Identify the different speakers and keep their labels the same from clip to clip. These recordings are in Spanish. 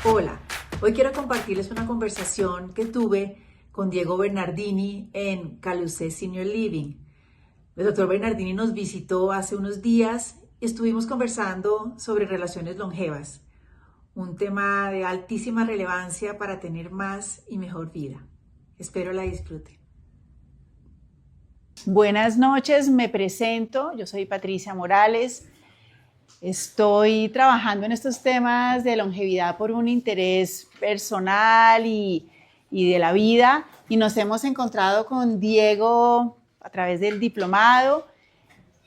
Speaker 1: Hola, hoy quiero compartirles una conversación que tuve con Diego Bernardini en Calucé Senior Living. El doctor Bernardini nos visitó hace unos días y estuvimos conversando sobre relaciones longevas, un tema de altísima relevancia para tener más y mejor vida. Espero la disfruten.
Speaker 2: Buenas noches, me presento, yo soy Patricia Morales. Estoy trabajando en estos temas de longevidad por un interés personal y de la vida, y nos hemos encontrado con Diego a través del diplomado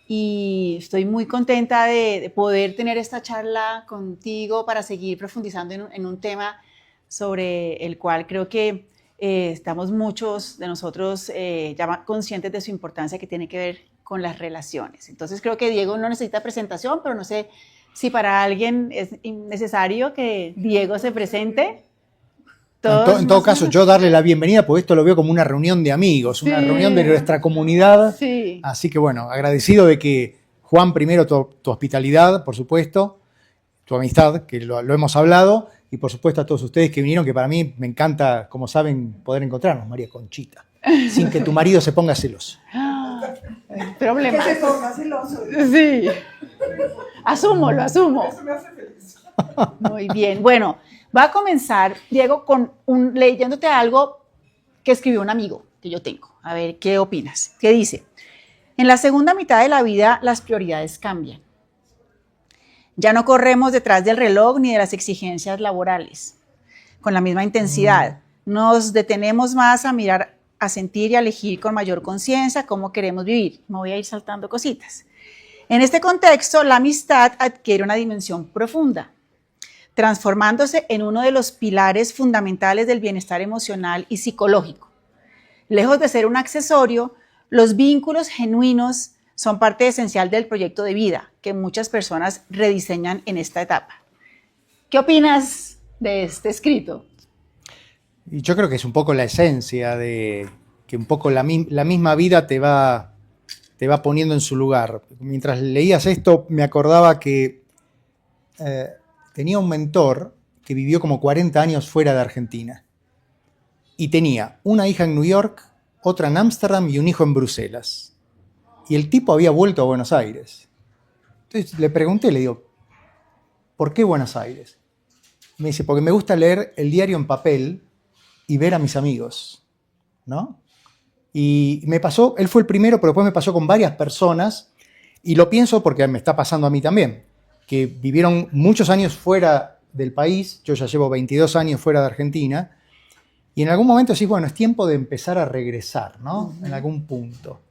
Speaker 2: y estoy muy contenta de poder tener esta charla contigo para seguir profundizando en un tema sobre el cual creo que estamos muchos de nosotros ya conscientes de su importancia, que tiene que ver con las relaciones. Entonces creo que Diego no necesita presentación, pero no sé si para alguien es necesario que Diego se presente.
Speaker 3: En todo caso, yo darle la bienvenida, porque esto lo veo como una reunión de amigos, sí, una reunión de nuestra comunidad.
Speaker 2: Sí.
Speaker 3: Así que bueno, agradecido de que, Juan, primero tu hospitalidad, por supuesto, tu amistad, que lo hemos hablado, y por supuesto a todos ustedes que vinieron, que para mí me encanta, como saben, poder encontrarnos, María Conchita, sin que tu marido se ponga celoso.
Speaker 2: Problema.
Speaker 4: Que se ponga celoso.
Speaker 2: Sí. Asumo, lo asumo.
Speaker 4: Eso me hace feliz.
Speaker 2: Muy bien. Bueno, va a comenzar, Diego, con leyéndote algo que escribió un amigo que yo tengo. A ver, ¿qué opinas? ¿Qué dice? En la segunda mitad de la vida, las prioridades cambian. Ya no corremos detrás del reloj ni de las exigencias laborales con la misma intensidad. Nos detenemos más a mirar, a sentir y a elegir con mayor conciencia cómo queremos vivir. Me voy a ir saltando cositas. En este contexto, la amistad adquiere una dimensión profunda, transformándose en uno de los pilares fundamentales del bienestar emocional y psicológico. Lejos de ser un accesorio, los vínculos genuinos son parte esencial del proyecto de vida que muchas personas rediseñan en esta etapa. ¿Qué opinas de este escrito?
Speaker 3: Y yo creo que es un poco la esencia de que un poco la misma vida te va poniendo en su lugar. Mientras leías esto, me acordaba que tenía un mentor que vivió como 40 años fuera de Argentina. Y tenía una hija en New York, otra en Ámsterdam y un hijo en Bruselas. Y el tipo había vuelto a Buenos Aires. Entonces le pregunté, le digo, ¿por qué Buenos Aires? Me dice, porque me gusta leer el diario en papel y ver a mis amigos, ¿no? Y me pasó, él fue el primero, pero después me pasó con varias personas, y lo pienso porque me está pasando a mí también, que vivieron muchos años fuera del país, yo ya llevo 22 años fuera de Argentina, y en algún momento decís, bueno, es tiempo de empezar a regresar, ¿no? En algún punto.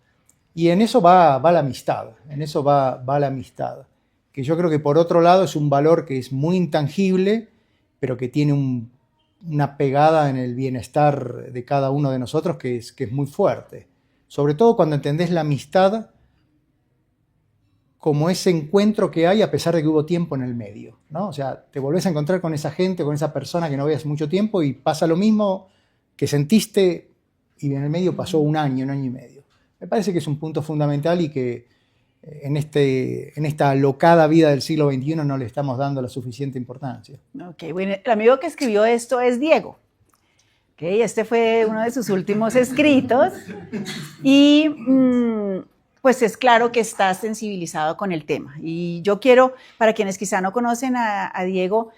Speaker 3: Y en eso va la amistad, en eso va la amistad, que yo creo que por otro lado es un valor que es muy intangible, pero que tiene una pegada en el bienestar de cada uno de nosotros que es muy fuerte. Sobre todo cuando entendés la amistad como ese encuentro que hay a pesar de que hubo tiempo en el medio, ¿no? O sea, te volvés a encontrar con esa gente, con esa persona que no veías mucho tiempo y pasa lo mismo que sentiste y en el medio pasó un año y medio. Me parece que es un punto fundamental y que en esta alocada vida del siglo XXI no le estamos dando la suficiente importancia.
Speaker 2: Ok, bueno, el amigo que escribió esto es Diego. Okay, este fue uno de sus últimos escritos y pues es claro que está sensibilizado con el tema. Y yo quiero, para quienes quizá no conocen a Diego,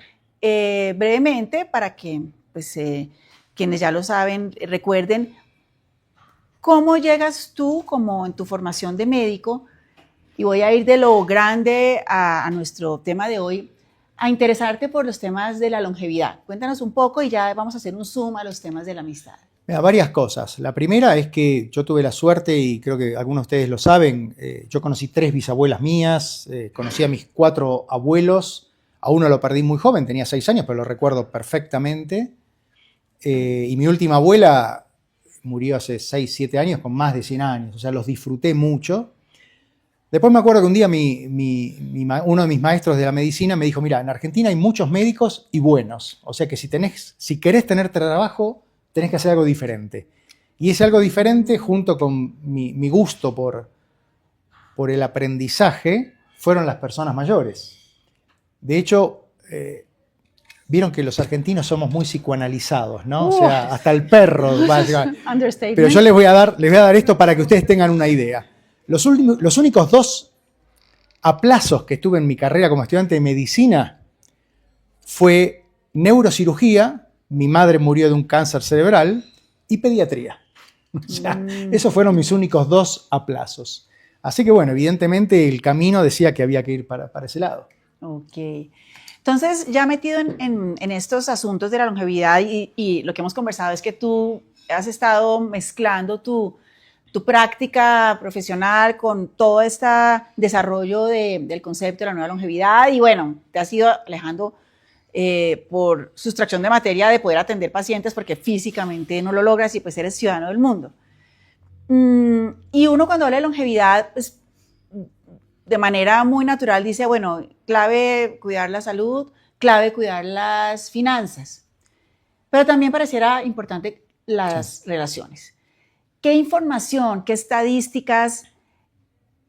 Speaker 2: brevemente, para que pues, quienes ya lo saben recuerden, ¿cómo llegas tú, como en tu formación de médico, y voy a ir de lo grande a nuestro tema de hoy, a interesarte por los temas de la longevidad? Cuéntanos un poco y ya vamos a hacer un zoom a los temas de la amistad.
Speaker 3: Mira, varias cosas. La primera es que yo tuve la suerte, y creo que algunos de ustedes lo saben, yo conocí 3 bisabuelas mías, conocí a mis 4 abuelos, a uno lo perdí muy joven, tenía 6 años, pero lo recuerdo perfectamente, y mi última abuela murió hace 6, 7 años con más de 100 años, o sea, los disfruté mucho. Después me acuerdo que un día uno de mis maestros de la medicina me dijo, mira, en Argentina hay muchos médicos y buenos, o sea que si querés tener trabajo, tenés que hacer algo diferente. Y ese algo diferente, junto con mi gusto por el aprendizaje, fueron las personas mayores. De hecho, vieron que los argentinos somos muy psicoanalizados, ¿no? O sea, hasta el perro va a llegar.
Speaker 2: Understatement.
Speaker 3: Pero yo les voy a dar esto para que ustedes tengan una idea. Los únicos 2 aplazos que tuve en mi carrera como estudiante de medicina fue neurocirugía, mi madre murió de un cáncer cerebral, y pediatría. O sea, esos fueron mis únicos 2 aplazos. Así que bueno, evidentemente el camino decía que había que ir para ese lado.
Speaker 2: Ok. Entonces, ya metido en estos asuntos de la longevidad y lo que hemos conversado es que tú has estado mezclando tu práctica profesional con todo este desarrollo del concepto de la nueva longevidad y bueno, te has ido alejando por sustracción de materia de poder atender pacientes porque físicamente no lo logras y pues eres ciudadano del mundo. Y uno cuando habla de longevidad, pues de manera muy natural dice, bueno, clave cuidar la salud, clave cuidar las finanzas, pero también pareciera importante las relaciones. ¿Qué información, qué estadísticas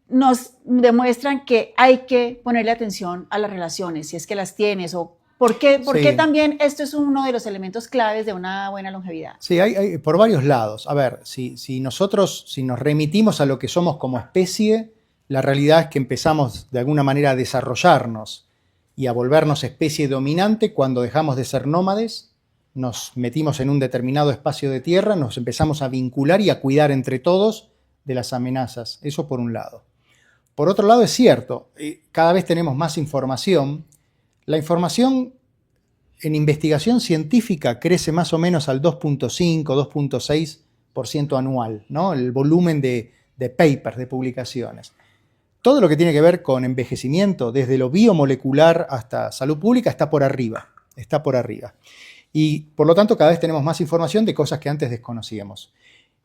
Speaker 2: nos demuestran que hay que ponerle atención a las relaciones, si es que las tienes, o por qué también esto es uno de los elementos claves de una buena longevidad?
Speaker 3: Sí, hay por varios lados. A ver, si nos remitimos a lo que somos como especie, la realidad es que empezamos de alguna manera a desarrollarnos y a volvernos especie dominante cuando dejamos de ser nómades, nos metimos en un determinado espacio de tierra, nos empezamos a vincular y a cuidar entre todos de las amenazas. Eso por un lado. Por otro lado es cierto, cada vez tenemos más información. La información en investigación científica crece más o menos al 2.5, 2.6% anual, ¿no? El volumen de papers, de publicaciones. Todo lo que tiene que ver con envejecimiento, desde lo biomolecular hasta salud pública, está por arriba. Y por lo tanto cada vez tenemos más información de cosas que antes desconocíamos.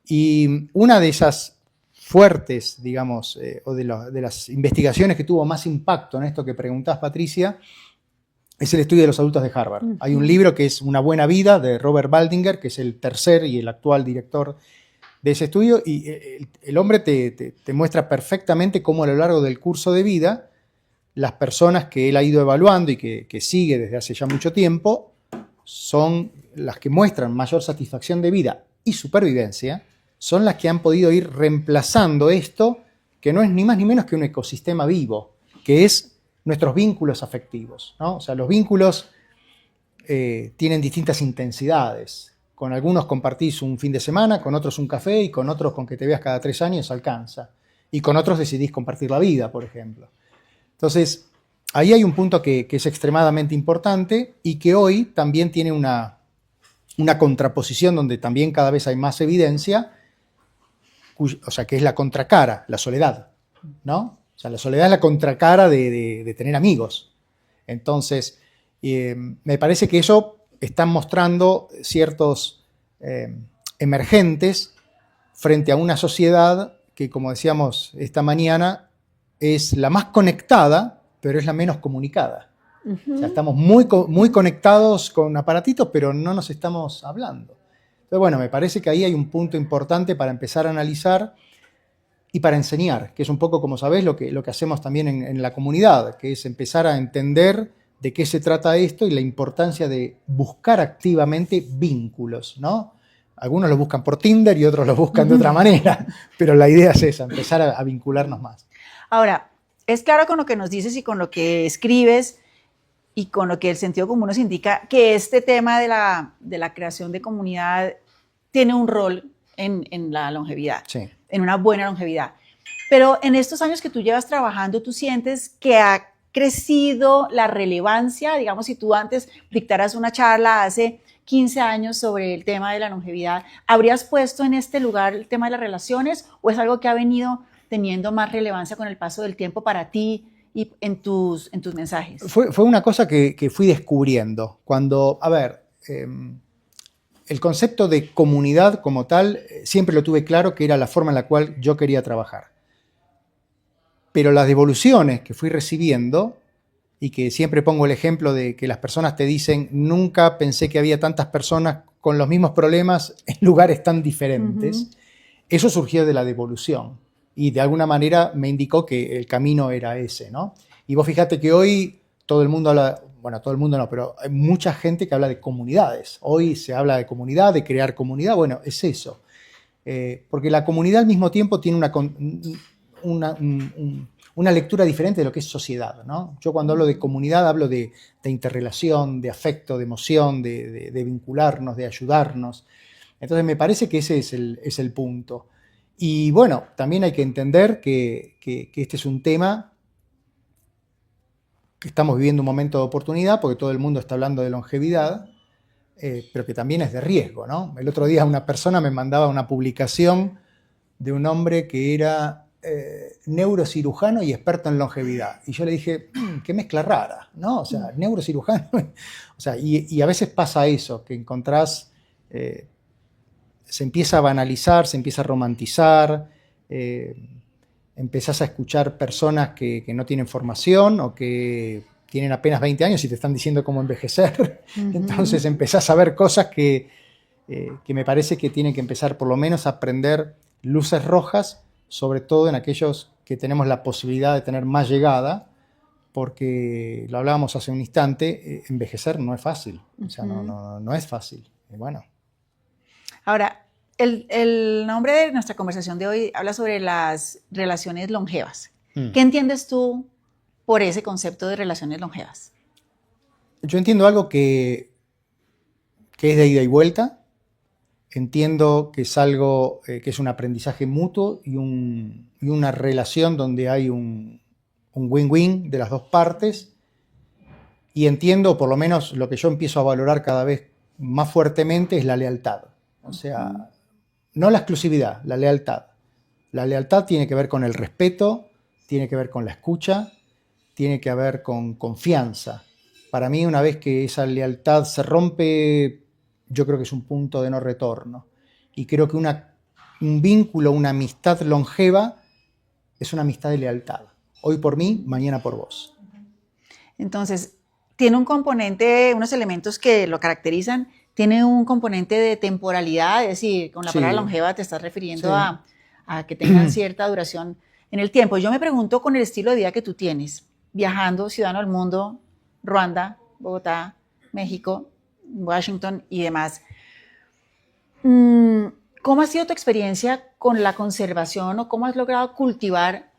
Speaker 3: Y una de esas fuertes, digamos, o de las investigaciones que tuvo más impacto en esto que preguntás, Patricia, es el estudio de los adultos de Harvard. Hay un libro que es Una buena vida, de Robert Baldinger, que es el tercer y el actual director de ese estudio, y el hombre te muestra perfectamente cómo a lo largo del curso de vida, las personas que él ha ido evaluando y que sigue desde hace ya mucho tiempo, son las que muestran mayor satisfacción de vida y supervivencia, son las que han podido ir reemplazando esto, que no es ni más ni menos que un ecosistema vivo, que es nuestros vínculos afectivos, ¿no? O sea, los vínculos tienen distintas intensidades. Con algunos compartís un fin de semana, con otros un café y con otros con que te veas cada 3 años alcanza. Y con otros decidís compartir la vida, por ejemplo. Entonces, ahí hay un punto que es extremadamente importante y que hoy también tiene una contraposición donde también cada vez hay más evidencia, o sea, que es la contracara, la soledad, ¿no? O sea, la soledad es la contracara de tener amigos. Entonces, me parece que eso están mostrando ciertos emergentes frente a una sociedad que, como decíamos esta mañana, es la más conectada, pero es la menos comunicada. O sea, estamos muy conectados con aparatitos, pero no nos estamos hablando. Entonces, bueno, me parece que ahí hay un punto importante para empezar a analizar y para enseñar, que es un poco, como sabés, lo que hacemos también en la comunidad, que es empezar a entender de qué se trata esto y la importancia de buscar activamente vínculos, ¿no? Algunos lo buscan por Tinder y otros lo buscan de otra manera, pero la idea es esa, empezar a vincularnos más.
Speaker 2: Ahora, es claro con lo que nos dices y con lo que escribes y con lo que el sentido común nos indica que este tema de la creación de comunidad tiene un rol en la longevidad,
Speaker 3: Sí.
Speaker 2: En una buena longevidad. Pero en estos años que tú llevas trabajando, ¿tú sientes que ha crecido la relevancia? Digamos, si tú antes dictaras una charla hace 15 años sobre el tema de la longevidad, ¿habrías puesto en este lugar el tema de las relaciones o es algo que ha venido teniendo más relevancia con el paso del tiempo para ti y en tus mensajes?
Speaker 3: Fue una cosa que fui descubriendo. Cuando, a ver, el concepto de comunidad como tal, siempre lo tuve claro que era la forma en la cual yo quería trabajar. Pero las devoluciones que fui recibiendo, y que siempre pongo el ejemplo de que las personas te dicen, nunca pensé que había tantas personas con los mismos problemas en lugares tan diferentes, eso surgió de la devolución. Y de alguna manera me indicó que el camino era ese, ¿no? Y vos fíjate que hoy todo el mundo habla, bueno, todo el mundo no, pero hay mucha gente que habla de comunidades. Hoy se habla de comunidad, de crear comunidad, bueno, es eso. Porque la comunidad al mismo tiempo tiene una lectura diferente de lo que es sociedad, ¿no? Yo cuando hablo de comunidad hablo de interrelación, de afecto, de emoción, de vincularnos, de ayudarnos. Entonces me parece que ese es el punto. Y bueno, también hay que entender que este es un tema que estamos viviendo un momento de oportunidad porque todo el mundo está hablando de longevidad, pero que también es de riesgo, ¿no? El otro día una persona me mandaba una publicación de un hombre que era neurocirujano y experto en longevidad. Y yo le dije, qué mezcla rara, ¿no? O sea, neurocirujano. O sea, y a veces pasa eso, que encontrás, se empieza a banalizar, se empieza a romantizar, empezás a escuchar personas que no tienen formación o que tienen apenas 20 años y te están diciendo cómo envejecer. Entonces empezás a ver cosas que me parece que tienen que empezar por lo menos a prender luces rojas, sobre todo en aquellos que tenemos la posibilidad de tener más llegada, porque lo hablábamos hace un instante, envejecer no es fácil, o sea, no es fácil. Y bueno.
Speaker 2: Ahora, el nombre de nuestra conversación de hoy habla sobre las relaciones longevas. ¿Qué entiendes tú por ese concepto de relaciones longevas?
Speaker 3: Yo entiendo algo que es de ida y vuelta. Entiendo que es algo que es un aprendizaje mutuo y una relación donde hay un win-win de las dos partes. Y entiendo, por lo menos lo que yo empiezo a valorar cada vez más fuertemente es la lealtad. O sea, no la exclusividad, la lealtad. La lealtad tiene que ver con el respeto, tiene que ver con la escucha, tiene que ver con confianza. Para mí, una vez que esa lealtad se rompe, yo creo que es un punto de no retorno. Y creo que un vínculo, una amistad longeva es una amistad de lealtad. Hoy por mí, mañana por vos.
Speaker 2: Entonces, tiene un componente, unos elementos que lo caracterizan, tiene un componente de temporalidad, es decir, con la palabra longeva te estás refiriendo a que tengan cierta duración en el tiempo. Yo me pregunto, con el estilo de vida que tú tienes, viajando, ciudadano del mundo, Ruanda, Bogotá, México, Washington y demás, ¿cómo ha sido tu experiencia con la conservación o cómo has logrado cultivar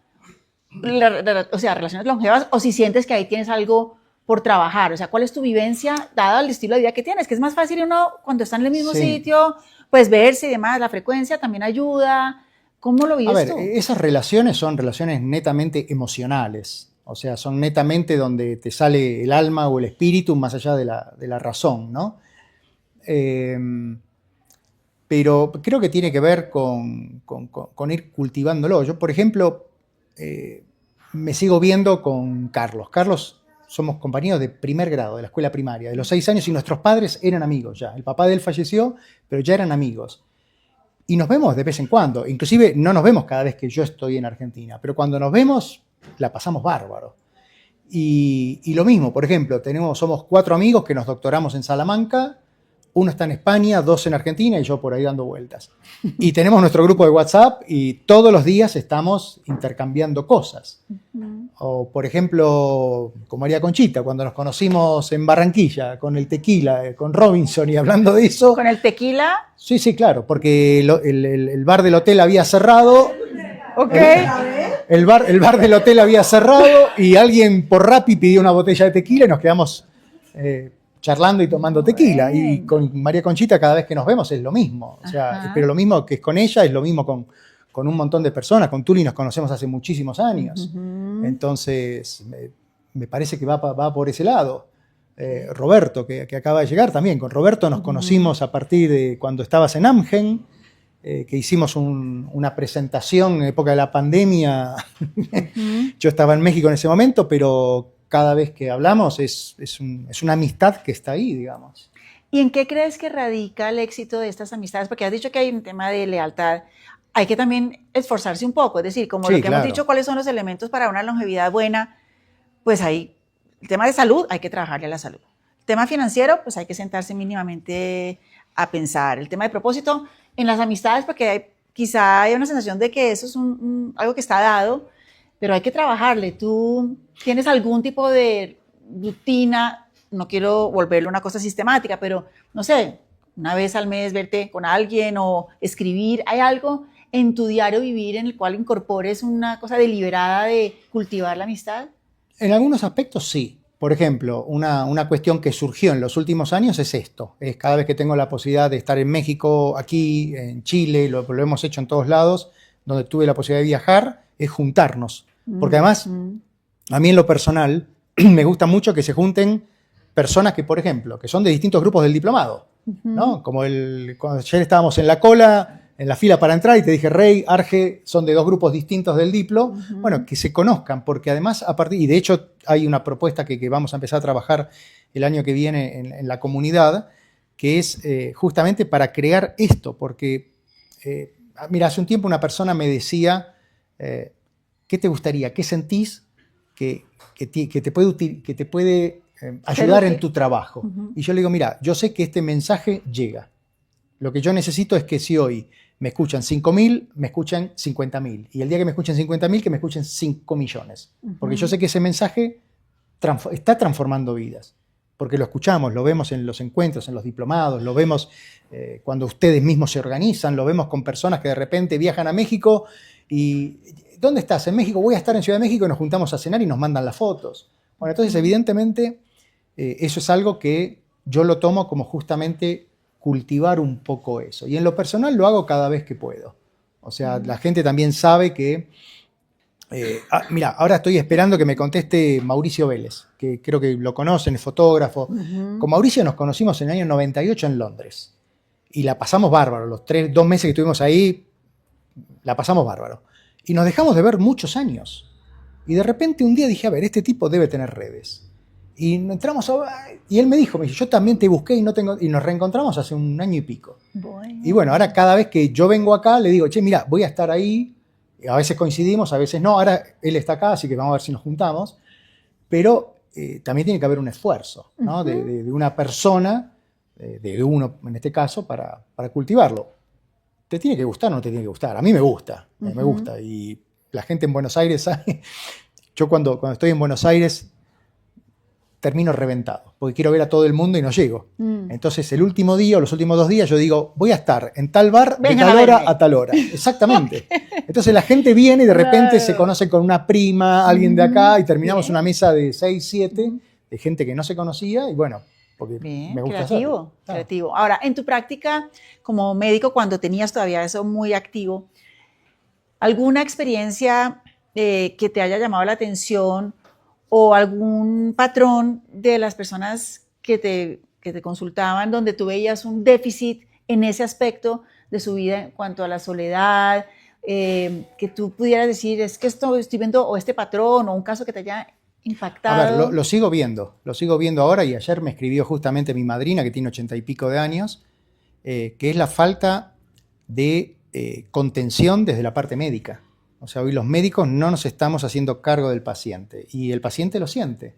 Speaker 2: relaciones longevas, o si sientes que ahí tienes algo por trabajar? O sea, ¿cuál es tu vivencia dado el estilo de vida que tienes? Que es más fácil uno cuando está en el mismo sitio, pues verse y demás, la frecuencia también ayuda. ¿Cómo lo vives tú?
Speaker 3: Esas relaciones son relaciones netamente emocionales, o sea, son netamente donde te sale el alma o el espíritu más allá de la razón, ¿no? Pero creo que tiene que ver con ir cultivándolo. Yo, por ejemplo, me sigo viendo con Carlos. Carlos, somos compañeros de primer grado, de la escuela primaria, de los 6 años, y nuestros padres eran amigos ya. El papá de él falleció, pero ya eran amigos. Y nos vemos de vez en cuando. Inclusive no nos vemos cada vez que yo estoy en Argentina, pero cuando nos vemos la pasamos bárbaro. Y lo mismo, por ejemplo, somos 4 amigos que nos doctoramos en Salamanca. Uno está en España, 2 en Argentina y yo por ahí dando vueltas. Y tenemos nuestro grupo de WhatsApp y todos los días estamos intercambiando cosas. O, por ejemplo, con María Conchita, cuando nos conocimos en Barranquilla, con el tequila, con Robinson y hablando de eso.
Speaker 2: ¿Con el tequila?
Speaker 3: Sí, claro, porque el bar del hotel había cerrado.
Speaker 2: Ok.
Speaker 3: El bar del hotel había cerrado y alguien por Rappi pidió una botella de tequila y nos quedamos charlando y tomando tequila. Y con María Conchita cada vez que nos vemos es lo mismo. O sea, pero lo mismo que es con ella es lo mismo con un montón de personas. Con Tuli nos conocemos hace muchísimos años. Entonces, me parece que va por ese lado. Roberto, que acaba de llegar también. Con Roberto nos conocimos a partir de cuando estabas en Amgen, que hicimos una presentación en época de la pandemia. Yo estaba en México en ese momento, pero cada vez que hablamos es una amistad que está ahí, digamos.
Speaker 2: ¿Y en qué crees que radica el éxito de estas amistades? Porque has dicho que hay un tema de lealtad. Hay que también esforzarse un poco, es decir, como lo que hemos dicho, cuáles son los elementos para una longevidad buena, pues hay el tema de salud, hay que trabajarle a la salud. El tema financiero, pues hay que sentarse mínimamente a pensar. El tema de propósito en las amistades, porque quizá hay una sensación de que eso es algo que está dado, pero hay que trabajarle. ¿Tú tienes algún tipo de rutina no quiero volverlo una cosa sistemática, pero no sé, una vez al mes verte con alguien o escribir, ¿hay algo en tu diario vivir en el cual incorpores una cosa deliberada de cultivar la amistad?
Speaker 3: En algunos aspectos sí. Por ejemplo, una cuestión que surgió en los últimos años es esto. Es cada vez que tengo la posibilidad de estar en México, aquí, en Chile, lo hemos hecho en todos lados, donde tuve la posibilidad de viajar, es juntarnos. Porque además, a mí en lo personal, me gusta mucho que se junten personas que, por ejemplo, que son de distintos grupos del diplomado, ¿no? Como cuando ayer estábamos en la cola, en la fila para entrar y te dije, Rey, Arge, son de dos grupos distintos del Diplo. Bueno, que se conozcan, porque además, y de hecho hay una propuesta que vamos a empezar a trabajar el año que viene en la comunidad, que es justamente para crear esto, porque, mira, hace un tiempo una persona me decía, ¿qué te gustaría? ¿Qué sentís que te puede ayudar en tu trabajo? Y yo le digo, mira, yo sé que este mensaje llega. Lo que yo necesito es que si hoy me escuchan 5.000, me escuchan 50.000. Y el día que me escuchen 50.000, que me escuchen 5 millones. Porque yo sé que ese mensaje está transformando vidas. Porque lo escuchamos, lo vemos en los encuentros, en los diplomados, lo vemos cuando ustedes mismos se organizan, lo vemos con personas que de repente viajan a México y ¿dónde estás? En México, voy a estar en Ciudad de México y nos juntamos a cenar y nos mandan las fotos. Bueno, entonces evidentemente eso es algo que yo lo tomo como justamente cultivar un poco eso. Y en lo personal lo hago cada vez que puedo. O sea, la gente también sabe que... mira, ahora estoy esperando que me conteste Mauricio Vélez, que creo que lo conocen, es fotógrafo. Con Mauricio nos conocimos en el año 98 en Londres. Y la pasamos bárbaro. Los 2 meses que estuvimos ahí, la pasamos bárbaro. Y nos dejamos de ver muchos años. Y de repente un día dije, a ver, este tipo debe tener redes. Y entramos y él me dijo, yo también te busqué y nos reencontramos hace 1 año y pico.
Speaker 2: Bueno.
Speaker 3: Y bueno, ahora cada vez que yo vengo acá, le digo, che, mira, voy a estar ahí. A veces coincidimos, a veces no. Ahora él está acá, así que vamos a ver si nos juntamos. Pero también tiene que haber un esfuerzo, ¿no? De una persona, de uno en este caso, para cultivarlo. ¿Te tiene que gustar o no te tiene que gustar? A mí me gusta, me gusta. Y la gente en Buenos Aires sabe. Yo cuando estoy en Buenos Aires termino reventado, porque quiero ver a todo el mundo y no llego. Entonces el último día o los últimos 2 días yo digo, voy a estar en tal bar de tal hora a tal hora. Exactamente. Entonces la gente viene y de repente se conoce con una prima, alguien de acá, y terminamos una mesa de 6, 7 de gente que no se conocía y bueno, porque me gusta hacerlo.
Speaker 2: Creativo. Ahora, en tu práctica como médico, cuando tenías todavía eso muy activo, ¿alguna experiencia que te haya llamado la atención o algún patrón de las personas que te consultaban donde tú veías un déficit en ese aspecto de su vida en cuanto a la soledad, que tú pudieras decir, es que estoy viendo o este patrón o un caso que te haya impactado?
Speaker 3: A ver, lo sigo viendo ahora, y ayer me escribió justamente mi madrina, que tiene 80 y pico de años, que es la falta de contención desde la parte médica. O sea, hoy los médicos no nos estamos haciendo cargo del paciente y el paciente lo siente.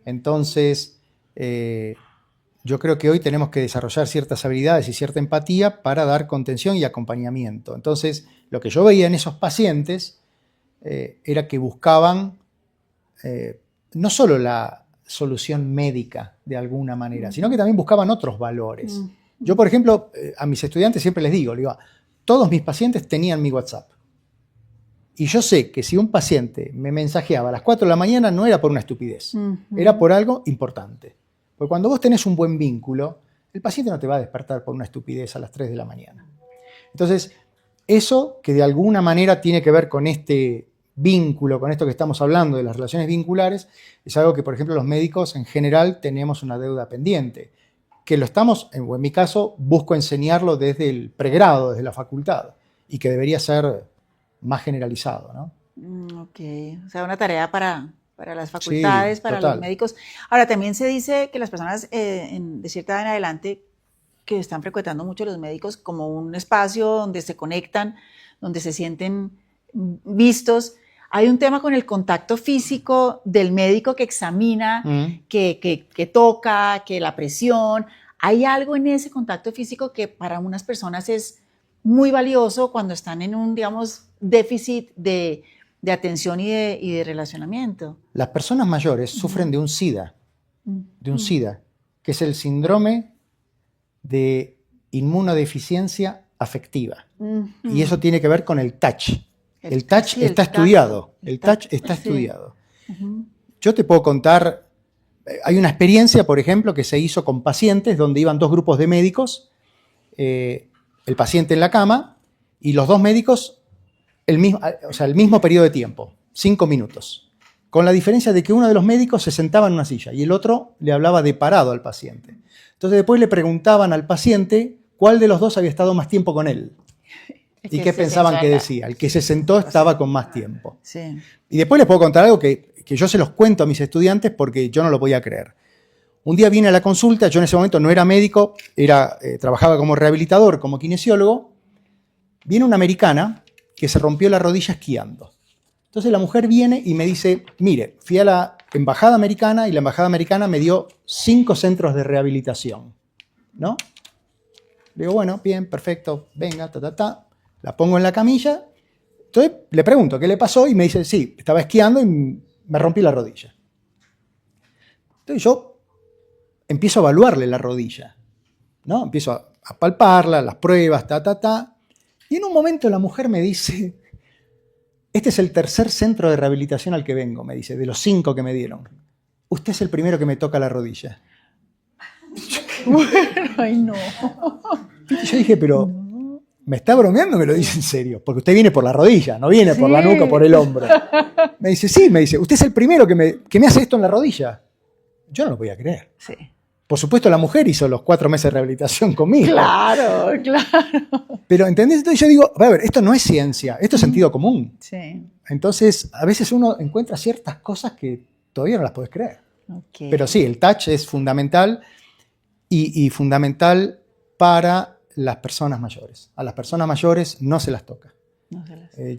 Speaker 3: Entonces, yo creo que hoy tenemos que desarrollar ciertas habilidades y cierta empatía para dar contención y acompañamiento. Entonces, lo que yo veía en esos pacientes era que buscaban no solo la solución médica de alguna manera, sino que también buscaban otros valores. Yo, por ejemplo, a mis estudiantes siempre les digo, todos mis pacientes tenían mi WhatsApp. Y yo sé que si un paciente me mensajeaba a las 4 de la mañana no era por una estupidez, era por algo importante. Porque cuando vos tenés un buen vínculo, el paciente no te va a despertar por una estupidez a las 3 de la mañana. Entonces, eso que de alguna manera tiene que ver con este vínculo, con esto que estamos hablando de las relaciones vinculares, es algo que, por ejemplo, los médicos en general tenemos una deuda pendiente, que lo estamos, en mi caso, busco enseñarlo desde el pregrado, desde la facultad, y que debería ser más generalizado, ¿no?
Speaker 2: Ok, o sea, una tarea para las facultades,
Speaker 3: sí,
Speaker 2: para
Speaker 3: total.
Speaker 2: los médicos. Ahora, también se dice que las personas de cierta edad en adelante que están frecuentando mucho los médicos como un espacio donde se conectan, donde se sienten vistos. Hay un tema con el contacto físico del médico que examina, que toca, que la presión. Hay algo en ese contacto físico que para unas personas es muy valioso cuando están en un, digamos, déficit de atención y de relacionamiento.
Speaker 3: Las personas mayores sufren de un SIDA, de un SIDA, que es el síndrome de inmunodeficiencia afectiva. Y eso tiene que ver con el TACH. El TACH está estudiado. El TACH está estudiado. Yo te puedo contar, hay una experiencia, por ejemplo, que se hizo con pacientes donde iban 2 grupos de médicos, el paciente en la cama y los 2 médicos el mismo periodo de tiempo, 5 minutos. Con la diferencia de que uno de los médicos se sentaba en una silla y el otro le hablaba de parado al paciente. Entonces después le preguntaban al paciente cuál de los 2 había estado más tiempo con él. ¿Y qué pensaban que decía? El que se sentó estaba con más tiempo.
Speaker 2: Sí.
Speaker 3: Y después les puedo contar algo que yo se los cuento a mis estudiantes porque yo no lo podía creer. Un día vine a la consulta, yo en ese momento no era médico, trabajaba como rehabilitador, como kinesiólogo. Viene una americana que se rompió la rodilla esquiando. Entonces la mujer viene y me dice, mire, fui a la embajada americana y la embajada americana me dio 5 centros de rehabilitación, ¿no? Le digo, bueno, bien, perfecto, venga, la pongo en la camilla. Entonces le pregunto, ¿qué le pasó? Y me dice, sí, estaba esquiando y me rompí la rodilla. Entonces yo empiezo a evaluarle la rodilla, ¿no? Empiezo a palparla, las pruebas, Y en un momento la mujer me dice, este es el 3er centro de rehabilitación al que vengo, me dice, de los 5 que me dieron. Usted es el primero que me toca la rodilla.
Speaker 2: Bueno, ay no.
Speaker 3: Y yo dije, pero ¿me está bromeando o me lo dice en serio? Porque usted viene por la rodilla, no viene por la nuca o por el hombro. Me dice, sí, me dice, usted es el primero que me hace esto en la rodilla. Yo no lo podía creer.
Speaker 2: Sí.
Speaker 3: Por supuesto, la mujer hizo los 4 meses de rehabilitación conmigo.
Speaker 2: Claro.
Speaker 3: Pero, ¿entendés? Entonces yo digo, a ver, esto no es ciencia, esto es sentido común.
Speaker 2: Sí.
Speaker 3: Entonces, a veces uno encuentra ciertas cosas que todavía no las puedes creer.
Speaker 2: Okay.
Speaker 3: Pero sí, el touch es fundamental y fundamental para las personas mayores. A las personas mayores no se las toca.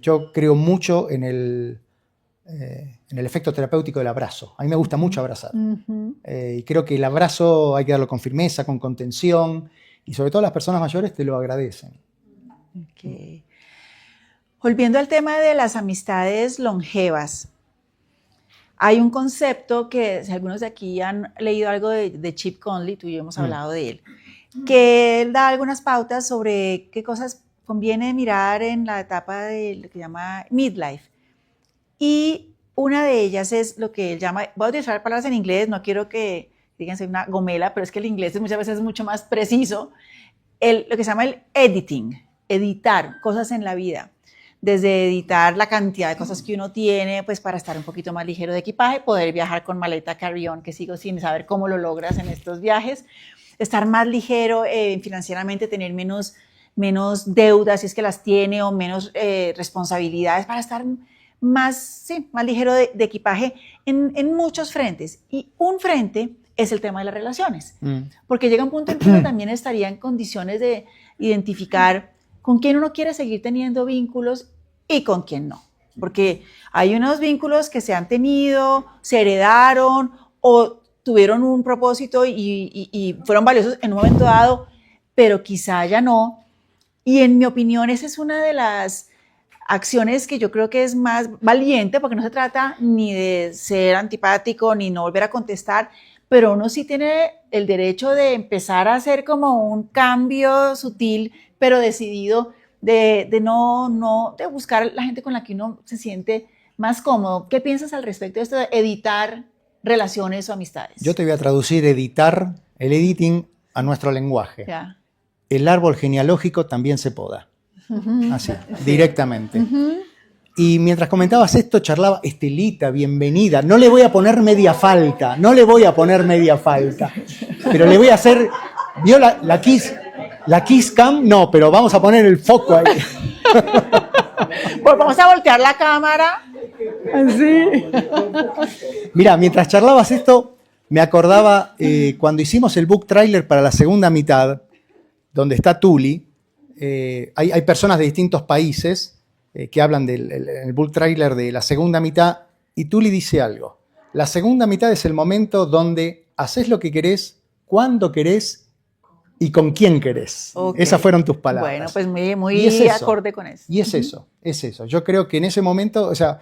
Speaker 3: Yo creo mucho en el efecto terapéutico del abrazo. A mí me gusta mucho abrazar. Y creo que el abrazo hay que darlo con firmeza, con contención, y sobre todo las personas mayores te lo agradecen.
Speaker 2: Okay. Volviendo al tema de las amistades longevas, hay un concepto que, si algunos de aquí han leído algo de Chip Conley, tú y yo hemos hablado de él, que él da algunas pautas sobre qué cosas conviene mirar en la etapa de lo que llama midlife. Y una de ellas es lo que él llama, voy a utilizar palabras en inglés, no quiero que digan soy una gomela, pero es que el inglés muchas veces es mucho más preciso, lo que se llama el editing, editar cosas en la vida. Desde editar la cantidad de cosas que uno tiene, pues para estar un poquito más ligero de equipaje, poder viajar con maleta carry-on, que sigo sin saber cómo lo logras en estos viajes, estar más ligero financieramente, tener menos deudas, si es que las tiene, o menos responsabilidades, para estar más ligero de equipaje en muchos frentes. Y un frente es el tema de las relaciones, porque llega un punto en que uno también estaría en condiciones de identificar con quién uno quiere seguir teniendo vínculos y con quién no. Porque hay unos vínculos que se han tenido, se heredaron o tuvieron un propósito y fueron valiosos en un momento dado, pero quizá ya no. Y en mi opinión, esa es una de las acciones que yo creo que es más valiente, porque no se trata ni de ser antipático ni no volver a contestar, pero uno sí tiene el derecho de empezar a hacer como un cambio sutil, pero decidido, de buscar la gente con la que uno se siente más cómodo. ¿Qué piensas al respecto de esto de editar relaciones o amistades?
Speaker 3: Yo te voy a traducir el editing a nuestro lenguaje.
Speaker 2: Ya.
Speaker 3: El árbol genealógico también se poda. Así, directamente. Y mientras comentabas esto, charlaba, Estelita, bienvenida. No le voy a poner media falta, pero le voy a hacer, ¿vio la Kiss Cam? No, pero vamos a poner el foco ahí.
Speaker 2: Pues vamos a voltear la cámara. Así.
Speaker 3: Mira, mientras charlabas esto, me acordaba cuando hicimos el book trailer para la segunda mitad, donde está Tuli. Hay personas de distintos países que hablan del book trailer de la segunda mitad, y Tuli dice algo. La segunda mitad es el momento donde haces lo que querés, cuando querés y con quién querés.
Speaker 2: Okay.
Speaker 3: Esas fueron tus palabras.
Speaker 2: Bueno, pues muy acorde con eso.
Speaker 3: Y es eso. Yo creo que en ese momento, o sea,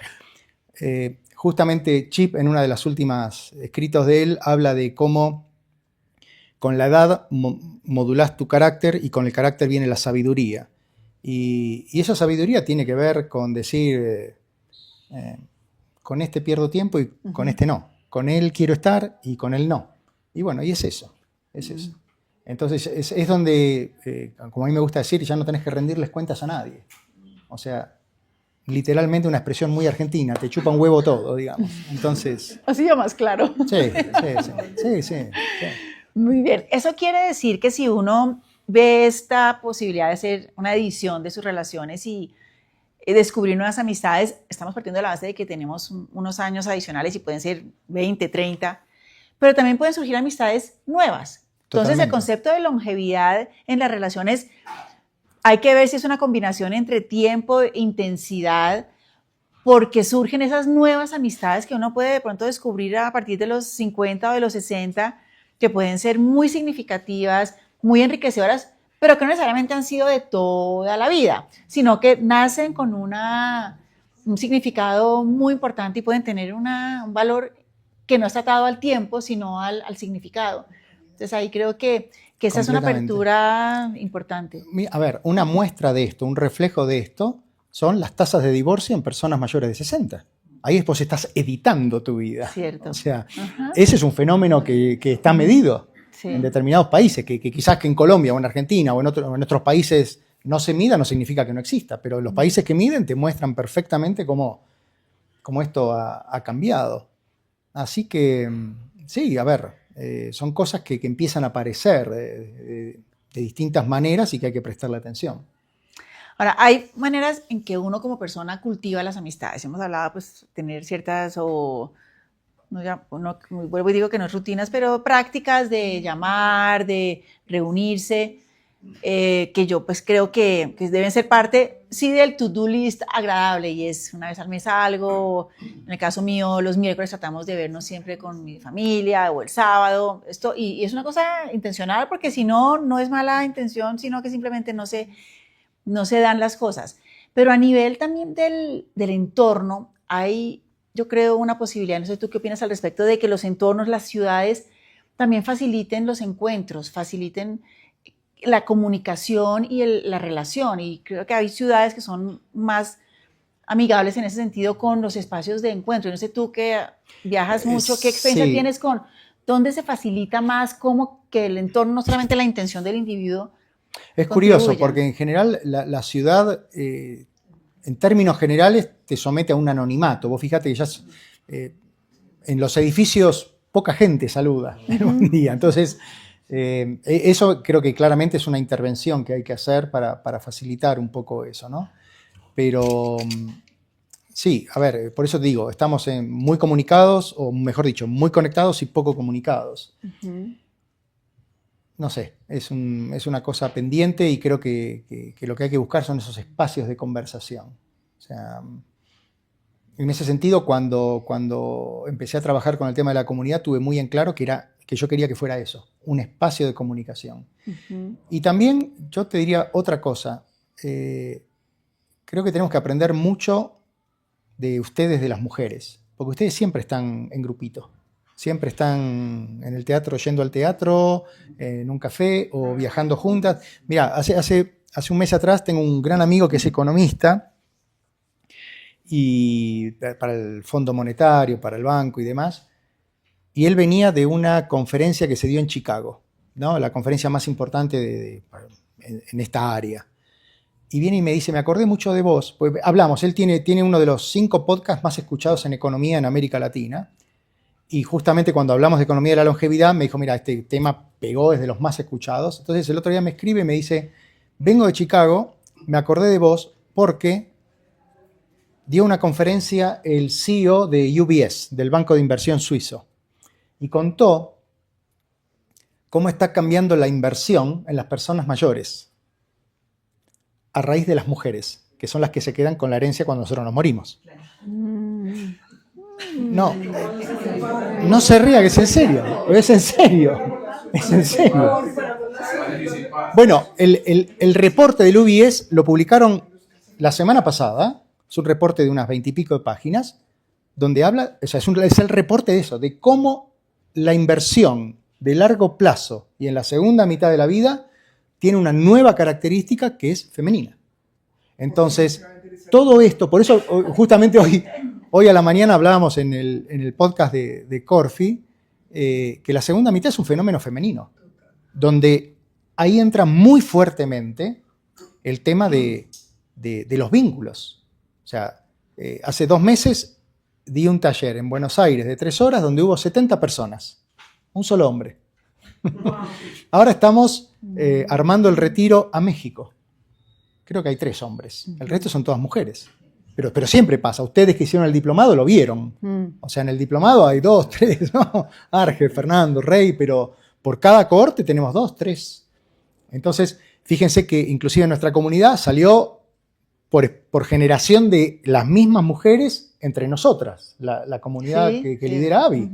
Speaker 3: justamente Chip, en una de las últimas escritos de él, habla de cómo con la edad modulás tu carácter y con el carácter viene la sabiduría. Y esa sabiduría tiene que ver con decir, con este pierdo tiempo y con este no. Con él quiero estar y con él no. Y bueno, y es eso. Entonces es donde, como a mí me gusta decir, ya no tenés que rendirles cuentas a nadie. O sea, literalmente una expresión muy argentina, te chupa un huevo todo, digamos. Entonces...
Speaker 2: Así ya más claro.
Speaker 3: Sí.
Speaker 2: Muy bien. Eso quiere decir que si uno ve esta posibilidad de hacer una edición de sus relaciones y descubrir nuevas amistades, estamos partiendo de la base de que tenemos unos años adicionales y pueden ser 20, 30, pero también pueden surgir amistades nuevas. Entonces,
Speaker 3: Totalmente.
Speaker 2: el concepto de longevidad en las relaciones, hay que ver si es una combinación entre tiempo e intensidad, porque surgen esas nuevas amistades que uno puede de pronto descubrir a partir de los 50 o de los 60, que pueden ser muy significativas, muy enriquecedoras, pero que no necesariamente han sido de toda la vida, sino que nacen con un significado muy importante y pueden tener un valor que no está atado al tiempo, sino al significado. Entonces ahí creo que esa es una apertura importante.
Speaker 3: A ver, una muestra de esto, un reflejo de esto, son las tasas de divorcio en personas mayores de 60. Ahí después estás editando tu vida.
Speaker 2: Cierto.
Speaker 3: O sea, ese es un fenómeno que está medido en determinados países, que quizás que en Colombia o en Argentina o en otros países no se mida, no significa que no exista, pero los países que miden te muestran perfectamente cómo esto ha cambiado. Así que, sí, a ver, son cosas que empiezan a aparecer de distintas maneras y que hay que prestarle atención.
Speaker 2: Ahora, hay maneras en que uno como persona cultiva las amistades. Hemos hablado, pues, tener ciertas vuelvo y digo que no es rutinas, pero prácticas de llamar, de reunirse, que yo pues creo que deben ser parte, sí, del to-do list agradable, y es una vez al mes algo. En el caso mío, los miércoles tratamos de vernos siempre con mi familia, o el sábado, y es una cosa intencional, porque si no, no es mala intención, sino que simplemente no se dan las cosas. Pero a nivel también del entorno, hay, yo creo, una posibilidad, no sé tú qué opinas al respecto, de que los entornos, las ciudades, también faciliten los encuentros, faciliten la comunicación y la relación. Y creo que hay ciudades que son más amigables en ese sentido con los espacios de encuentro. No sé tú que viajas mucho, ¿qué experiencia tienes con dónde se facilita más, cómo que el entorno, no solamente la intención del individuo?
Speaker 3: Es curioso, porque en general la ciudad, en términos generales, te somete a un anonimato. Vos fíjate que ya en los edificios poca gente saluda en un día. Entonces, eso creo que claramente es una intervención que hay que hacer para facilitar un poco eso, ¿no? Pero sí, a ver, por eso digo, estamos muy comunicados, o mejor dicho, muy conectados y poco comunicados. No sé, es una cosa pendiente, y creo que lo que hay que buscar son esos espacios de conversación. O sea, en ese sentido, cuando empecé a trabajar con el tema de la comunidad, tuve muy en claro que yo quería que fuera eso, un espacio de comunicación. Y también yo te diría otra cosa. Creo que tenemos que aprender mucho de ustedes, de las mujeres, porque ustedes siempre están en grupito. Siempre están en el teatro, yendo al teatro, en un café o viajando juntas. Mira, hace un mes atrás tengo un gran amigo que es economista, y para el Fondo Monetario, para el banco y demás, y él venía de una conferencia que se dio en Chicago, ¿no? La conferencia más importante en esta área. Y viene y me dice, me acordé mucho de vos, pues hablamos, él tiene uno de los 5 podcasts más escuchados en economía en América Latina. Y justamente cuando hablamos de economía de la longevidad, me dijo, mira, este tema pegó, es de los más escuchados. Entonces el otro día me escribe y me dice, vengo de Chicago, me acordé de vos porque dio una conferencia el CEO de UBS, del Banco de Inversión Suizo, y contó cómo está cambiando la inversión en las personas mayores a raíz de las mujeres, que son las que se quedan con la herencia cuando nosotros nos morimos. No se ría, que es en serio, es en serio. Bueno, el reporte del UBS lo publicaron la semana pasada, es un reporte de unas 20 y pico de páginas, donde habla, o sea, es el reporte de eso, de cómo la inversión de largo plazo y en la segunda mitad de la vida tiene una nueva característica que es femenina. Entonces, todo esto, por eso justamente hoy a la mañana hablábamos en el podcast de Corfi, que la segunda mitad es un fenómeno femenino, donde ahí entra muy fuertemente el tema de los vínculos. O sea, hace 2 meses di un taller en Buenos Aires de 3 horas donde hubo 70 personas, un solo hombre. Ahora estamos armando el retiro a México. Creo que hay 3 hombres, el resto son todas mujeres. Pero siempre pasa, ustedes que hicieron el diplomado lo vieron. O sea, en el diplomado hay 2, 3, ¿no? Arge, Fernando, Rey, pero por cada cohorte tenemos 2, 3. Entonces, fíjense que inclusive nuestra comunidad salió por generación de las mismas mujeres entre nosotras, la comunidad que lidera Abby.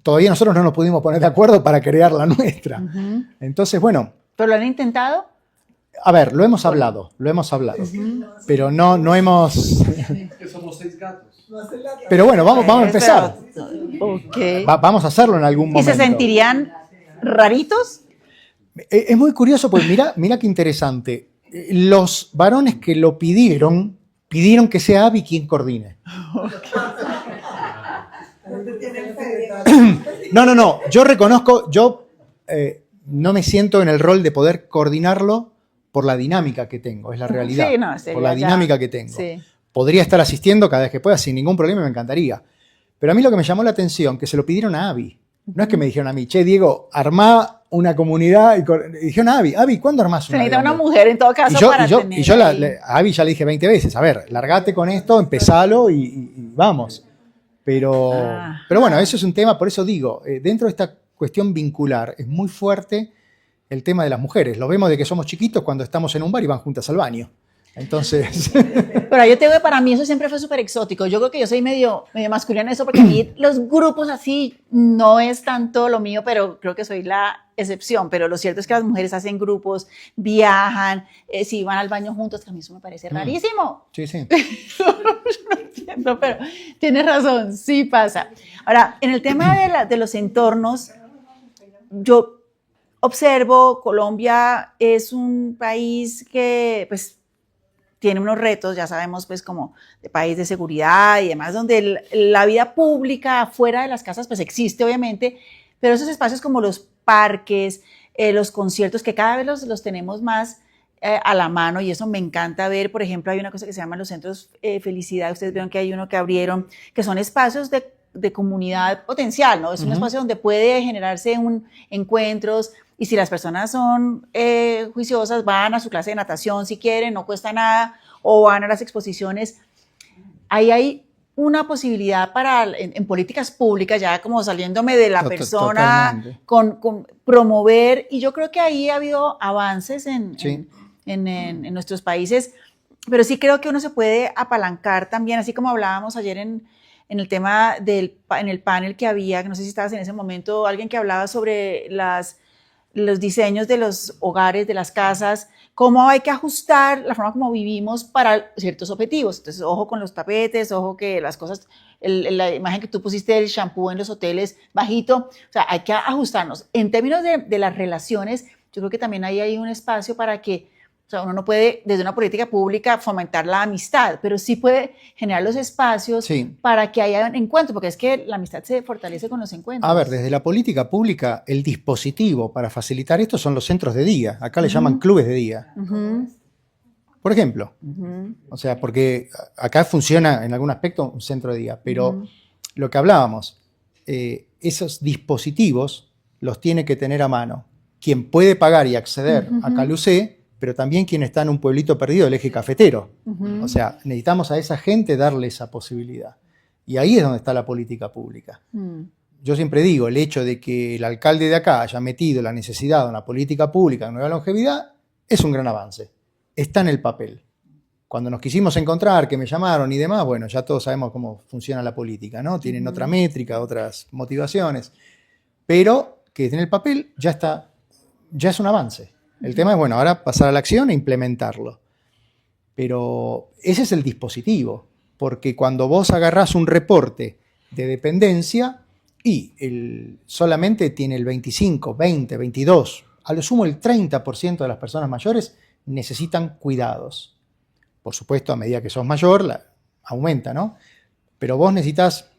Speaker 3: Todavía nosotros no nos pudimos poner de acuerdo para crear la nuestra. Entonces, bueno.
Speaker 2: ¿Pero lo han intentado?
Speaker 3: A ver, lo hemos hablado, pero no hemos...
Speaker 4: Que somos 6 gatos.
Speaker 3: Pero bueno, vamos a empezar.
Speaker 2: Okay.
Speaker 3: Vamos a hacerlo en algún momento.
Speaker 2: ¿Y se sentirían raritos?
Speaker 3: Es muy curioso, pues mira qué interesante. Los varones que lo pidieron que sea Abby quien coordine. No, yo reconozco, no me siento en el rol de poder coordinarlo por la dinámica que tengo, es la realidad,
Speaker 2: sí, no,
Speaker 3: por la dinámica que tengo.
Speaker 2: Sí.
Speaker 3: Podría estar asistiendo cada vez que pueda sin ningún problema, me encantaría. Pero a mí lo que me llamó la atención, que se lo pidieron a Abby. No es que me dijeron a mí, che, Diego, armá una comunidad, y dijeron a Abby, ¿cuándo armás una?
Speaker 2: Se necesita una mujer en todo caso para tener
Speaker 3: a Abby ya le dije 20 veces, a ver, largate con esto, empezalo y vamos. Pero bueno, eso es un tema, por eso digo, dentro de esta cuestión vincular es muy fuerte el tema de las mujeres. Lo vemos de que somos chiquitos cuando estamos en un bar y van juntas al baño. Entonces...
Speaker 2: Pero yo te digo que para mí eso siempre fue súper exótico. Yo creo que yo soy medio masculina en eso, porque a mí los grupos así no es tanto lo mío, pero creo que soy la excepción. Pero lo cierto es que las mujeres hacen grupos, viajan, si van al baño juntos, que a mí eso me parece rarísimo.
Speaker 3: Sí.
Speaker 2: No entiendo, pero tienes razón, sí pasa. Ahora, en el tema de los entornos, yo observo, Colombia es un país que, pues, tiene unos retos, ya sabemos, pues, como de país de seguridad y demás, donde la vida pública fuera de las casas, pues, existe, obviamente, pero esos espacios como los parques, los conciertos, que cada vez los tenemos más a la mano, y eso me encanta ver. Por ejemplo, hay una cosa que se llama los centros Felicidad, ustedes vieron que hay uno que abrieron, que son espacios de comunidad potencial, ¿no? Es un espacio donde puede generarse encuentros, y si las personas son juiciosas, van a su clase de natación si quieren, no cuesta nada, o van a las exposiciones. Ahí hay una posibilidad en políticas públicas, ya como saliéndome de la persona, con promover, y yo creo que ahí ha habido avances en nuestros países, pero sí creo que uno se puede apalancar también, así como hablábamos ayer en el tema en el panel que había, no sé si estabas en ese momento, alguien que hablaba sobre los diseños de los hogares, de las casas, cómo hay que ajustar la forma como vivimos para ciertos objetivos. Entonces, ojo con los tapetes, ojo que las cosas, la imagen que tú pusiste del shampoo en los hoteles bajito, o sea, hay que ajustarnos. En términos de las relaciones, yo creo que también ahí hay un espacio para que, o sea, uno no puede desde una política pública fomentar la amistad, pero sí puede generar los espacios para que haya un encuentro, porque es que la amistad se fortalece con los encuentros.
Speaker 3: A ver, desde la política pública, el dispositivo para facilitar esto son los centros de día. Acá le llaman clubes de día. Por ejemplo. O sea, porque acá funciona en algún aspecto un centro de día, pero lo que hablábamos, esos dispositivos los tiene que tener a mano quien puede pagar y acceder a Calucé, pero también quien está en un pueblito perdido del eje cafetero. O sea, necesitamos a esa gente darle esa posibilidad. Y ahí es donde está la política pública. Yo siempre digo, el hecho de que el alcalde de acá haya metido la necesidad de una política pública de nueva longevidad es un gran avance. Está en el papel. Cuando nos quisimos encontrar, que me llamaron y demás, bueno, ya todos sabemos cómo funciona la política, ¿no? Tienen otra métrica, otras motivaciones. Pero que en el papel ya está, ya es un avance. El tema es, bueno, ahora pasar a la acción e implementarlo. Pero ese es el dispositivo. porque cuando vos agarrás un reporte de dependencia y solamente tiene el 25, 20, 22, a lo sumo el 30% de las personas mayores necesitan cuidados. Por supuesto, a medida que sos mayor, aumenta, ¿no? Pero vos necesitas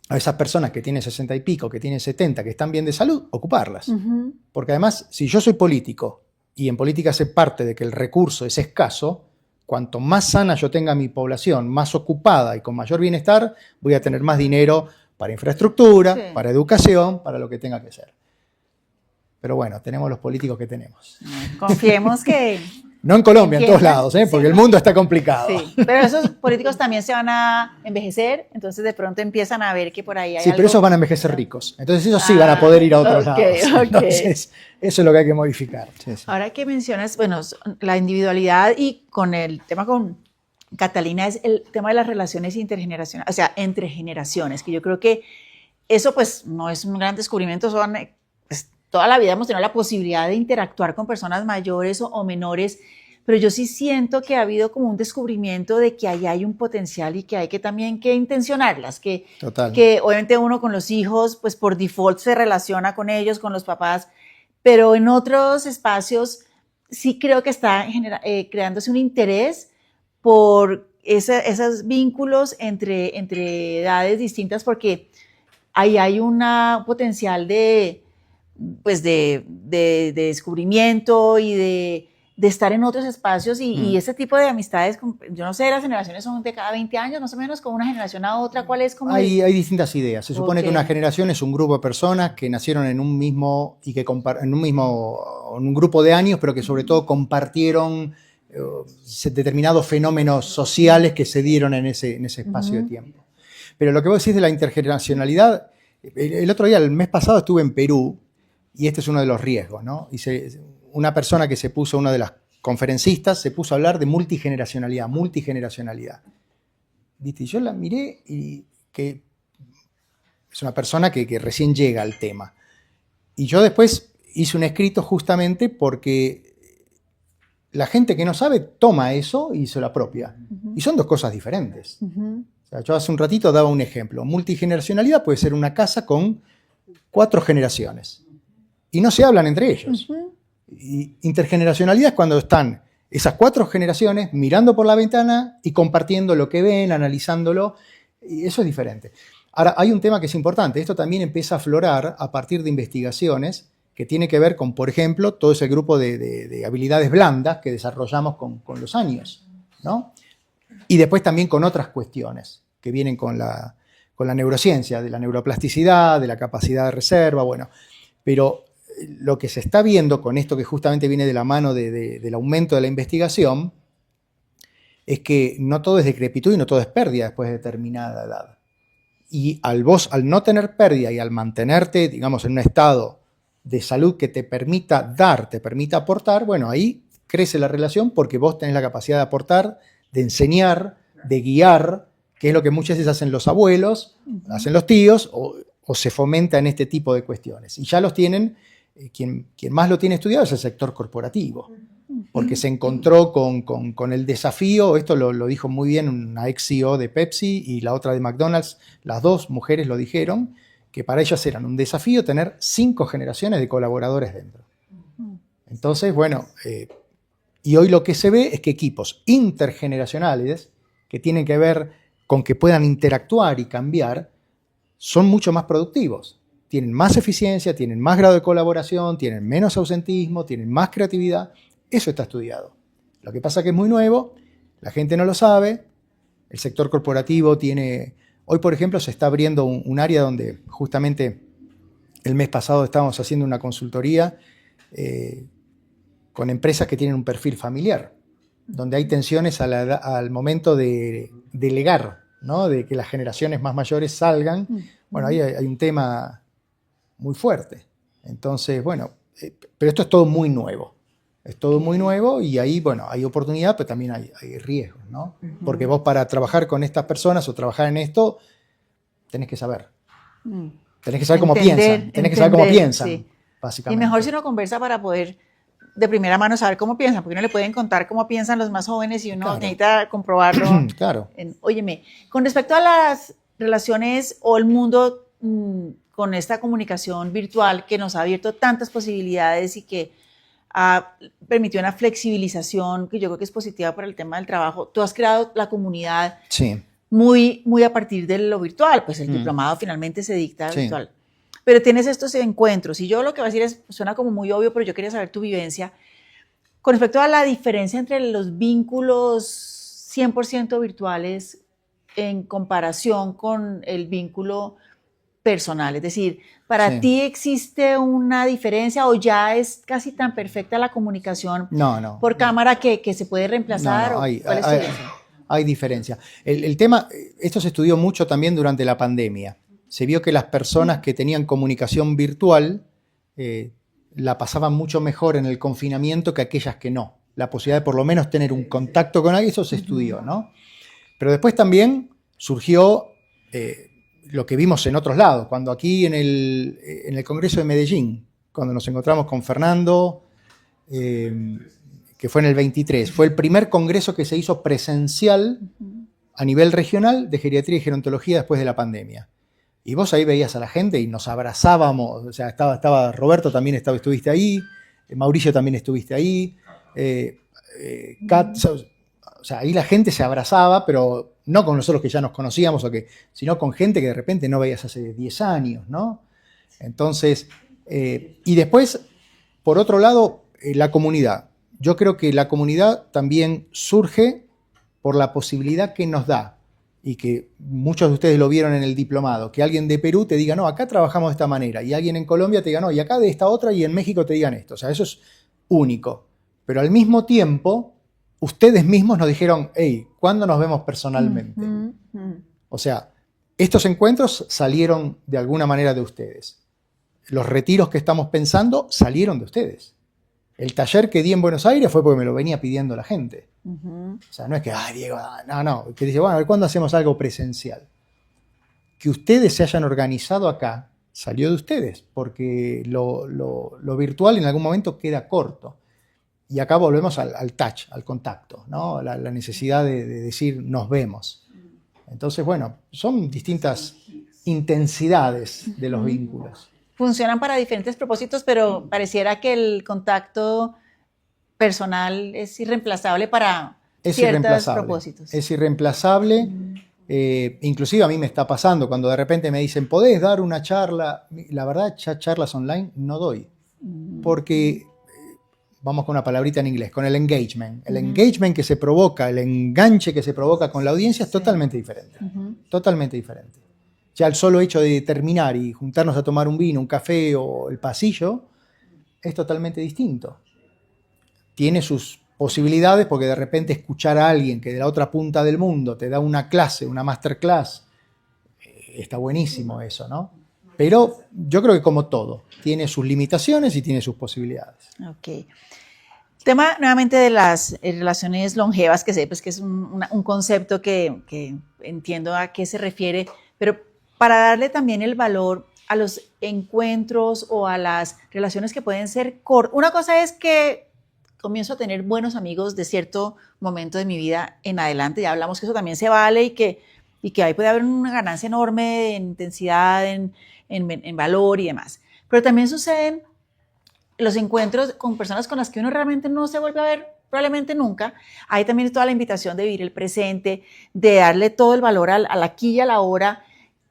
Speaker 3: a esas personas que tienen 60 y pico, que tienen 70, que están bien de salud, ocuparlas. Porque además, si yo soy político y en política se parte de que el recurso es escaso, cuanto más sana yo tenga mi población, más ocupada y con mayor bienestar, voy a tener más dinero para infraestructura,
Speaker 2: Sí.
Speaker 3: para educación, para lo que tenga que ser. Pero bueno, tenemos los políticos que tenemos.
Speaker 2: Confiemos que...
Speaker 3: No en Colombia, en todos
Speaker 2: Entiendan,
Speaker 3: lados,
Speaker 2: sí.
Speaker 3: porque el mundo está complicado.
Speaker 2: Sí, pero esos políticos también se van a envejecer, entonces de pronto empiezan a ver que por ahí hay
Speaker 3: Sí,
Speaker 2: algo.
Speaker 3: pero esos van a envejecer ricos. Entonces ellos sí van a poder ir a otros
Speaker 2: ok,
Speaker 3: lados.
Speaker 2: ok.
Speaker 3: Entonces, eso es lo que hay que modificar. Sí, sí.
Speaker 2: Ahora que mencionas, bueno, la individualidad y con el tema con Catalina es el tema de las relaciones intergeneracionales, o sea, entre generaciones, que yo creo que eso pues no es un gran descubrimiento, pues, toda la vida hemos tenido la posibilidad de interactuar con personas mayores o menores, pero yo sí siento que ha habido como un descubrimiento de que ahí hay un potencial y que hay que también que intencionarlas,
Speaker 3: Total.
Speaker 2: que obviamente uno con los hijos pues por default se relaciona con ellos, con los papás, pero en otros espacios sí creo que está creándose un interés por esos vínculos entre edades distintas, porque ahí hay un potencial pues de descubrimiento y de estar en otros espacios y ese tipo de amistades, yo no sé, las generaciones son de cada 20 años, más o menos, con una generación a otra, ¿cuál es? Como
Speaker 3: Hay distintas ideas. Se supone que una generación es un grupo de personas que nacieron en un mismo y que en un grupo de años, pero que sobre todo compartieron determinados fenómenos sociales que se dieron en ese espacio de tiempo. Pero lo que vos decís de la intergeneracionalidad, el otro día, el mes pasado, estuve en Perú y este es uno de los riesgos, ¿no? Una persona que una de las conferencistas, se puso a hablar de multigeneracionalidad. ¿Viste? Y yo la miré y que es una persona que recién llega al tema. Y yo después hice un escrito justamente porque la gente que no sabe toma eso y se lo apropia. Y son dos cosas diferentes. O sea, yo hace un ratito daba un ejemplo. Multigeneracionalidad puede ser una casa con 4 generaciones. Y no se hablan entre ellos. Y intergeneracionalidad es cuando están esas 4 generaciones mirando por la ventana y compartiendo lo que ven, analizándolo, y eso es diferente. Ahora, hay un tema que es importante, esto también empieza a aflorar a partir de investigaciones que tiene que ver con, por ejemplo, todo ese grupo de habilidades blandas que desarrollamos con los años, ¿no? Y después también con otras cuestiones que vienen con la neurociencia, de la neuroplasticidad, de la capacidad de reserva, bueno, pero lo que se está viendo con esto que justamente viene de la mano del aumento de la investigación es que no todo es decrepitud y no todo es pérdida después de determinada edad. Y al no tener pérdida y al mantenerte, digamos, en un estado de salud que te permita dar, te permita aportar, bueno, ahí crece la relación porque vos tenés la capacidad de aportar, de enseñar, de guiar, que es lo que muchas veces hacen los abuelos, hacen los tíos, o se fomenta en este tipo de cuestiones. Y ya los tienen. Quien más lo tiene estudiado es el sector corporativo, porque se encontró con el desafío, esto lo dijo muy bien una ex CEO de Pepsi y la otra de McDonald's, las dos mujeres lo dijeron, que para ellas eran un desafío tener 5 generaciones de colaboradores dentro. Entonces, bueno, y hoy lo que se ve es que equipos intergeneracionales, que tienen que ver con que puedan interactuar y cambiar, son mucho más productivos. Tienen más eficiencia, tienen más grado de colaboración, tienen menos ausentismo, tienen más creatividad. Eso está estudiado. Lo que pasa es que es muy nuevo, la gente no lo sabe, el sector corporativo tiene... Hoy, por ejemplo, se está abriendo un área donde justamente el mes pasado estábamos haciendo una consultoría con empresas que tienen un perfil familiar, donde hay tensiones al momento de delegar, ¿no? De que las generaciones más mayores salgan. Bueno, ahí hay un tema muy fuerte. Entonces, bueno, pero esto es todo muy nuevo. Es todo muy nuevo y ahí, bueno, hay oportunidad, pero también hay riesgos, ¿no? Porque vos para trabajar con estas personas o trabajar en esto, tenés que saber. Tenés que saber cómo piensan. Tenés que saber cómo piensan,
Speaker 2: sí.
Speaker 3: básicamente.
Speaker 2: Y mejor si uno conversa para poder de primera mano saber cómo piensan, porque no le pueden contar cómo piensan los más jóvenes y uno
Speaker 3: Claro.
Speaker 2: necesita comprobarlo.
Speaker 3: Claro.
Speaker 2: Óyeme, con respecto a las relaciones o el mundo con esta comunicación virtual que nos ha abierto tantas posibilidades y que ha permitido una flexibilización que yo creo que es positiva para el tema del trabajo, tú has creado la comunidad
Speaker 3: Sí.
Speaker 2: muy a partir de lo virtual, pues el diplomado finalmente se dicta
Speaker 3: Sí.
Speaker 2: virtual. Pero tienes estos encuentros y yo lo que voy a decir suena como muy obvio, pero yo quería saber tu vivencia con respecto a la diferencia entre los vínculos 100% virtuales en comparación con el vínculo personal. Es decir, ¿para
Speaker 3: Sí.
Speaker 2: ti existe una diferencia o ya es casi tan perfecta la comunicación
Speaker 3: No.
Speaker 2: por cámara que se puede reemplazar?
Speaker 3: No,
Speaker 2: ¿O
Speaker 3: hay,
Speaker 2: cuál es tu
Speaker 3: hay-
Speaker 2: vivencia?
Speaker 3: hay diferencia. El tema, esto se estudió mucho también durante la pandemia. Se vio que las personas que tenían comunicación virtual la pasaban mucho mejor en el confinamiento que aquellas que no. La posibilidad de por lo menos tener un contacto con alguien, eso se estudió, ¿no? Pero después también surgió lo que vimos en otros lados, cuando aquí en el Congreso de Medellín, cuando nos encontramos con Fernando, que fue en el 23, fue el primer congreso que se hizo presencial a nivel regional de geriatría y gerontología después de la pandemia. Y vos ahí veías a la gente y nos abrazábamos, o sea, estaba Roberto también estuviste ahí, Mauricio también estuviste ahí, Kat, o sea, ahí la gente se abrazaba, pero no con nosotros que ya nos conocíamos, sino con gente que de repente no veías hace 10 años, ¿no? Entonces, y después, por otro lado, la comunidad. Yo creo que la comunidad también surge por la posibilidad que nos da, y que muchos de ustedes lo vieron en el diplomado, que alguien de Perú te diga, no, acá trabajamos de esta manera, y alguien en Colombia te diga, no, y acá de esta otra, y en México te digan esto. O sea, eso es único. Pero al mismo tiempo, ustedes mismos nos dijeron, hey, ¿cuándo nos vemos personalmente? O sea, estos encuentros salieron de alguna manera de ustedes. Los retiros que estamos pensando salieron de ustedes. El taller que di en Buenos Aires fue porque me lo venía pidiendo la gente. O sea, no es que, Diego, no, que dice, bueno, a ver cuándo hacemos algo presencial. Que ustedes se hayan organizado acá salió de ustedes, porque lo virtual en algún momento queda corto. Y acá volvemos al touch, al contacto, ¿no? La necesidad de decir nos vemos. Entonces, bueno, son distintas intensidades de los vínculos.
Speaker 2: Funcionan para diferentes propósitos, pero pareciera que el contacto personal es irreemplazable para ciertos propósitos.
Speaker 3: Es irreemplazable. Inclusive a mí me está pasando cuando de repente me dicen, ¿podés dar una charla? La verdad, charlas online no doy. Porque, vamos con una palabrita en inglés, con el engagement. El engagement que se provoca, el enganche que se provoca con la audiencia es totalmente diferente. Totalmente diferente. Ya el solo hecho de terminar y juntarnos a tomar un vino, un café o el pasillo es totalmente distinto. Tiene sus posibilidades porque de repente escuchar a alguien que de la otra punta del mundo te da una clase, una masterclass, está buenísimo eso, ¿no? Pero yo creo que como todo, tiene sus limitaciones y tiene sus posibilidades.
Speaker 2: Ok. El tema nuevamente de las relaciones longevas, que sé pues, que es un concepto que entiendo a qué se refiere, pero para darle también el valor a los encuentros o a las relaciones que pueden ser cortas. Una cosa es que comienzo a tener buenos amigos de cierto momento de mi vida en adelante, ya hablamos que eso también se vale y que ahí puede haber una ganancia enorme en intensidad, en valor y demás. Pero también suceden los encuentros con personas con las que uno realmente no se vuelve a ver probablemente nunca. Ahí también es toda la invitación de vivir el presente, de darle todo el valor al aquí y a la hora.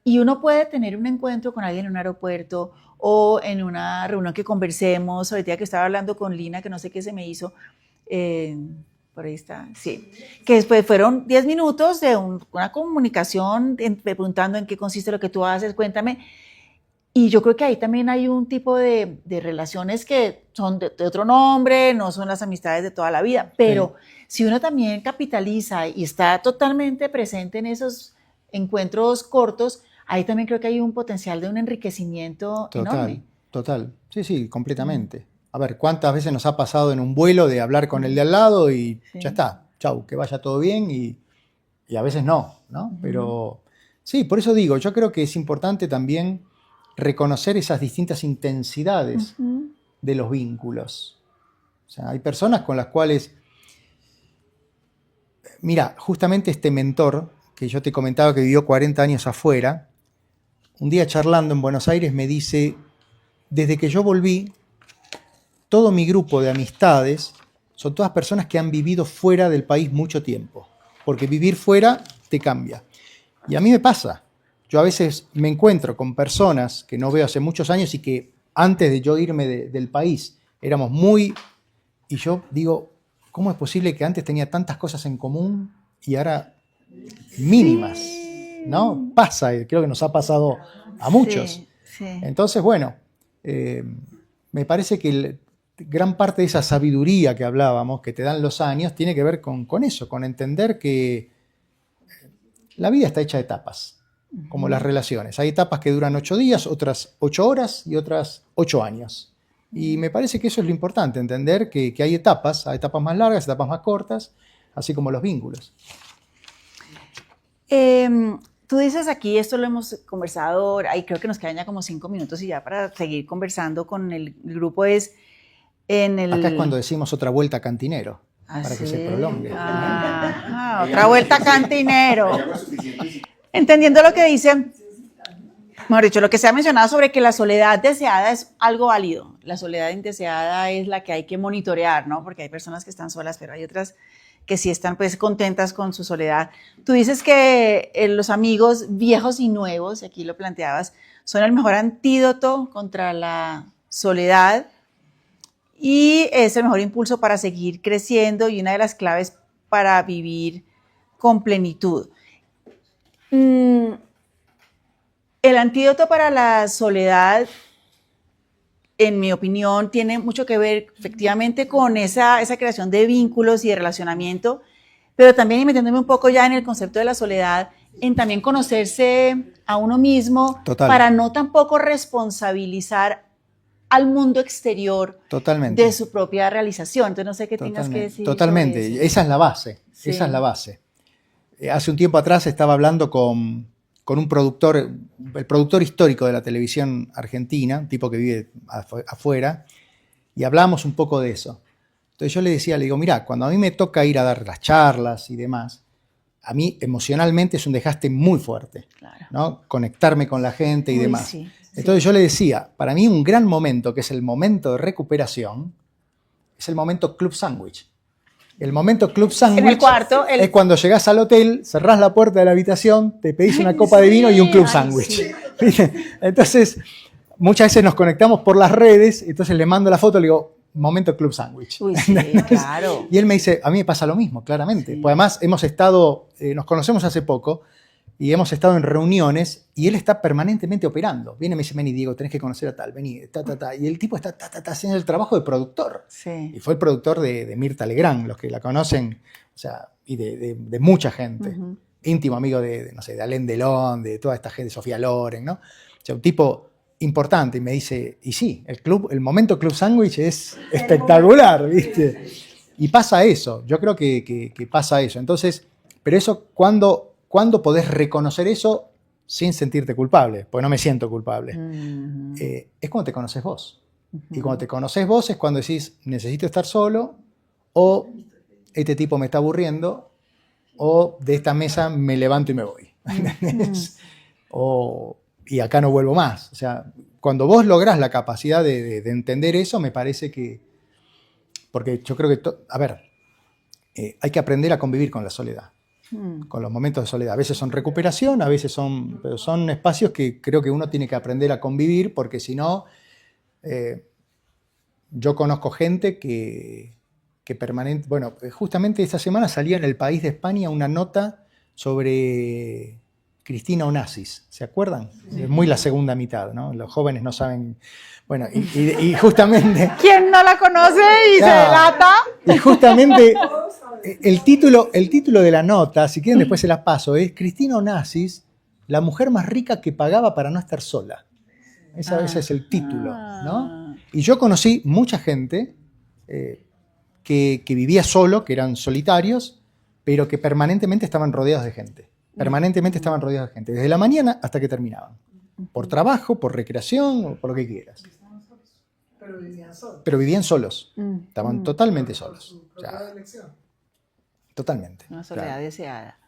Speaker 2: Y uno puede tener un encuentro con alguien en un aeropuerto o en una reunión que conversemos. Ahorita que estaba hablando con Lina, que no sé qué se me hizo, por ahí está, sí, que después fueron 10 minutos de una comunicación preguntando en qué consiste lo que tú haces, cuéntame. Y yo creo que ahí también hay un tipo de relaciones que son de otro nombre, no son las amistades de toda la vida, pero si uno también capitaliza y está totalmente presente en esos encuentros cortos, ahí también creo que hay un potencial de un enriquecimiento enorme.
Speaker 3: Total, sí, completamente. A ver, ¿cuántas veces nos ha pasado en un vuelo de hablar con el de al lado y ya está, chau, que vaya todo bien y a veces no, ¿no? Pero sí, por eso digo, yo creo que es importante también reconocer esas distintas intensidades de los vínculos. O sea, hay personas con las cuales... Mira, justamente este mentor, que yo te comentaba que vivió 40 años afuera, un día charlando en Buenos Aires me dice, desde que yo volví, todo mi grupo de amistades son todas personas que han vivido fuera del país mucho tiempo, porque vivir fuera te cambia. Y a mí me pasa. Yo a veces me encuentro con personas que no veo hace muchos años y que antes de yo irme del país éramos muy... Y yo digo, ¿cómo es posible que antes tenía tantas cosas en común y ahora mínimas? ¿No? Pasa, creo que nos ha pasado a muchos.
Speaker 2: Sí, sí.
Speaker 3: Entonces, bueno, me parece que gran parte de esa sabiduría que hablábamos, que te dan los años, tiene que ver con eso, con entender que la vida está hecha de etapas, como las relaciones. Hay etapas que duran 8 días, otras 8 horas y otras 8 años. Y me parece que eso es lo importante, entender que hay etapas más largas, etapas más cortas, así como los vínculos.
Speaker 2: Tú dices aquí, esto lo hemos conversado, y creo que nos quedan ya como 5 minutos y ya para seguir conversando con el grupo es en el...
Speaker 3: Acá es cuando decimos otra vuelta cantinero, para que se prolongue.
Speaker 2: Otra vuelta cantinero. Entendiendo lo que dice, mejor dicho, lo que se ha mencionado sobre que la soledad deseada es algo válido. La soledad indeseada es la que hay que monitorear, ¿no? Porque hay personas que están solas, pero hay otras que sí están pues contentas con su soledad. Tú dices que los amigos viejos y nuevos, y aquí lo planteabas, son el mejor antídoto contra la soledad y es el mejor impulso para seguir creciendo y una de las claves para vivir con plenitud. El antídoto para la soledad, en mi opinión, tiene mucho que ver efectivamente con esa creación de vínculos y de relacionamiento, pero también, y metiéndome un poco ya en el concepto de la soledad, en también conocerse a uno mismo.
Speaker 3: Total.
Speaker 2: Para no tampoco responsabilizar al mundo exterior.
Speaker 3: Totalmente.
Speaker 2: De su propia realización. Entonces no sé qué tengas que decir.
Speaker 3: Totalmente,
Speaker 2: sobre eso.
Speaker 3: esa es la base,
Speaker 2: Sí.
Speaker 3: esa es la base. Hace un tiempo atrás estaba hablando con un productor, el productor histórico de la televisión argentina, un tipo que vive afuera, y hablábamos un poco de eso. Entonces yo le digo, mirá, cuando a mí me toca ir a dar las charlas y demás, a mí emocionalmente es un desgaste muy fuerte,
Speaker 2: Claro.
Speaker 3: ¿no? Conectarme con la gente y
Speaker 2: Uy,
Speaker 3: demás.
Speaker 2: sí,
Speaker 3: Entonces yo le decía, para mí un gran momento, que es el momento de recuperación, es el momento Club Sándwich. El momento Club Sándwich
Speaker 2: En el cuarto,
Speaker 3: es cuando llegás al hotel, cerrás la puerta de la habitación, te pedís una copa de vino y un Club Sándwich.
Speaker 2: Sí.
Speaker 3: Entonces, muchas veces nos conectamos por las redes, entonces le mando la foto y le digo, momento Club Sándwich.
Speaker 2: Uy, sí, claro.
Speaker 3: Y él me dice, a mí me pasa lo mismo, claramente.
Speaker 2: Sí.
Speaker 3: Pues además hemos estado, nos conocemos hace poco, y hemos estado en reuniones y él está permanentemente operando. Viene y me dice, vení, Diego, tenés que conocer a tal, vení, Y el tipo está haciendo el trabajo de productor.
Speaker 2: Sí.
Speaker 3: Y fue el productor de Mirta Legrand, los que la conocen, o sea, y de mucha gente.
Speaker 2: Uh-huh.
Speaker 3: Íntimo amigo de Alain Delon, de toda esta gente, Sofía Loren, ¿no? O sea, un tipo importante. Y me dice, y sí, el momento Club Sándwich es espectacular, ¿viste? Y pasa eso, yo creo que pasa eso. Entonces, pero eso, ¿cuándo podés reconocer eso sin sentirte culpable? Porque no me siento culpable.
Speaker 2: Uh-huh.
Speaker 3: Es cuando te conoces vos.
Speaker 2: Uh-huh.
Speaker 3: Y cuando te conoces vos es cuando decís, necesito estar solo, o este tipo me está aburriendo, o de esta mesa me levanto y me voy. Y acá no vuelvo más. O sea, cuando vos lográs la capacidad de entender eso, me parece que... Porque yo creo que... hay que aprender a convivir con la soledad. Con los momentos de soledad. A veces son recuperación, a veces pero son espacios que creo que uno tiene que aprender a convivir, porque si no, yo conozco gente que permanente... Bueno, justamente esta semana salía en El País de España una nota sobre Cristina Onassis, ¿se acuerdan? Sí. Es muy la segunda mitad, ¿no? Los jóvenes no saben... Bueno, y justamente...
Speaker 2: ¿Quién no la conoce y se delata?
Speaker 3: Y justamente... El título de la nota, si quieren después se las paso, es Cristina Onassis, la mujer más rica que pagaba para no estar sola. Ese es el título, ¿no? Y yo conocí mucha gente que vivía solo, que eran solitarios, pero que permanentemente estaban rodeados de gente. Permanentemente estaban rodeados de gente, desde la mañana hasta que terminaban. Por trabajo, por recreación, o por lo que quieras.
Speaker 5: Pero vivían solos.
Speaker 3: pero vivían solos.
Speaker 2: Mm,
Speaker 3: Estaban
Speaker 2: mm.
Speaker 3: totalmente
Speaker 5: Por
Speaker 3: solos.
Speaker 5: su
Speaker 3: O sea,
Speaker 5: propia elección.
Speaker 3: totalmente.
Speaker 2: Una soledad
Speaker 3: claro.
Speaker 2: deseada.